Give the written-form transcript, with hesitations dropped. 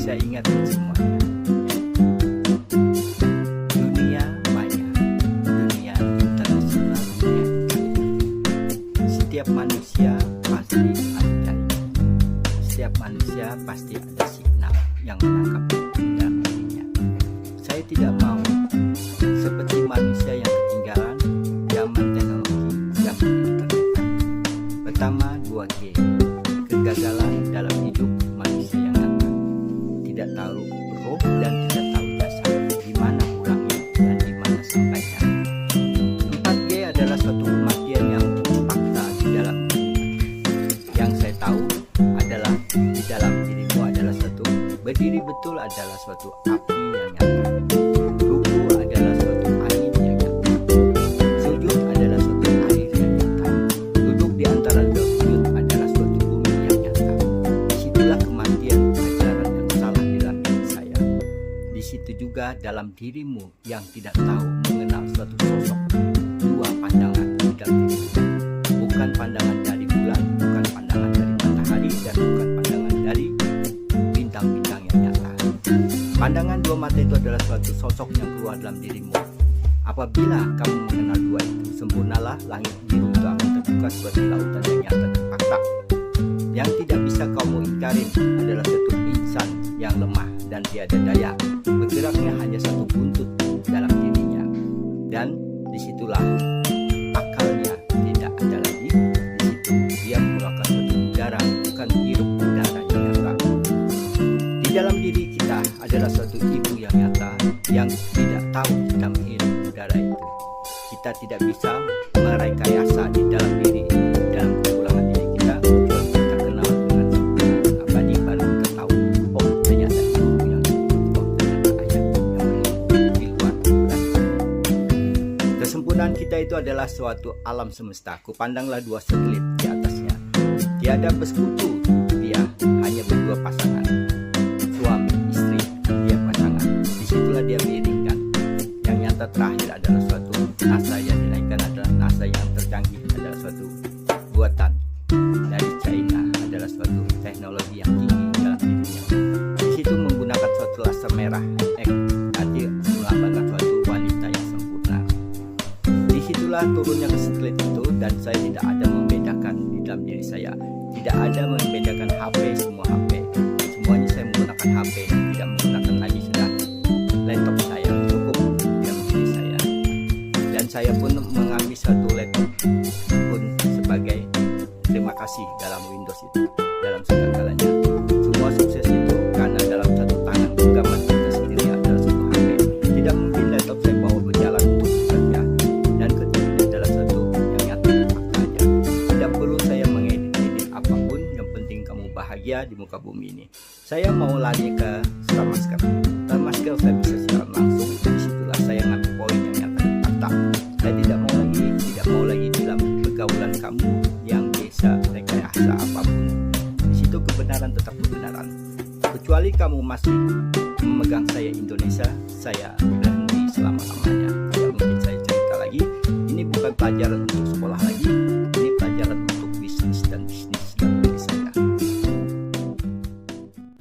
Saya ingatkan semuanya. Dunia maya, dunia internasional, dunia setiap manusia pasti ada. Setiap manusia pasti ada signal yang menangkap dalam dirinya. Saya tidak mau seperti manusia yang ketinggalan zaman teknologi, zaman internet. Pertama, 2G, kegagalan dalam hidup manusia yang nyata. Tidak tahu roh dan tidak tahu jasa, di mana pulangnya dan di mana sampainya. 4G adalah suatu kematian yang fakta di dalam diri. Yang saya tahu adalah di dalam dirimu adalah suatu berdiri betul adalah suatu api yang nyata. Ruku adalah suatu angin yang nyata. Sujud adalah suatu air yang nyata. Duduk di antara dua sujud adalah suatu bumi yang nyata. Disitulah kematian ajaran yang salah di dalam diri saya. Di situ juga dalam dirimu yang tidak tahu mengenal suatu sosok. Dua pandangan di dalam dirimu. Bukan pandangan dari bulan, bukan pandangan dari matahari, dan bukan pandangan dari bintang-bintang yang nyata. Pandangan dua mata itu adalah suatu sosok yang keluar dalam dirimu. Apabila kamu mengenal dua itu, sempurnalah langit biru itu akan terbuka seperti lautan yang nyata dan fakta. Yang tidak bisa kamu ingkarin adalah satu insan yang lemah dan tiada daya. Bergeraknya hanya satu buntut dalam dirinya. Dan disitulah akalnya tidak ada lagi. Di situ dia mengeluarkan suatu udara, bukan hirup udara yang nyata. Di dalam diri kita adalah suatu ibu yang nyata yang tidak tahu kita menghirup udara itu. Kita tidak bisa merekayasa di dalam diri ini, dalam kepulangan diri kita, kecuali kita kenal dengan sempurna dan abadi, baru kita tahu, oh ternyata ibu yang itu, oh ternyata ayah yang di luar bulan. Kesempurnaan kita itu adalah suatu alam semesta. Kupandanglah dua satelit di atasnya. Tiada bersekutu, dia hanya berdua pasangan. Suami, istri, dia pasangan. Disitulah dia beriringan. Yang nyata terakhir adalah suatu NASA yang dinaikkan adalah NASA yang tercanggih, adalah suatu buatan dari China, adalah suatu teknologi yang tinggi dalam dirinya. Di situ menggunakan suatu laser merah, nanti melambangkan suatu wanita yang sempurna. Disitulah turunnya ke satelit itu, dan saya tidak ada membedakan di dalam diri saya. Tidak ada membedakan HP, semua HP. Semuanya saya menggunakan HP, tidak menggunakan lagi sudah laptop saya, cukup dalam diri saya. Dan saya pun mengambil satu laptop pun sebagai terima kasih dalam Windows itu, dalam segala-galanya. Semua sukses itu karena dalam satu tangan genggaman kita sendiri adalah satu HP. Tidak mungkin laptop saya bawa berjalan untuk bekerja, dan ketiga adalah satu yang nyata dan fakta aja. Tidak perlu saya mengedit apapun, yang penting kamu bahagia di muka bumi ini. Saya mau lari ke Star Masker. Star Masker saya bisa siaran langsung. Disitulah saya ngambil poin yang nyata dan fakta. Saya tidak mau lagi dalam pergaulan kamu yang bisa rekayasa apapun. Di situ kebenaran tetap kebenaran. Kecuali kamu masih memegang saya Indonesia, saya berhenti selama-lamanya. Tidak mungkin saya cerita lagi. Ini bukan pelajaran untuk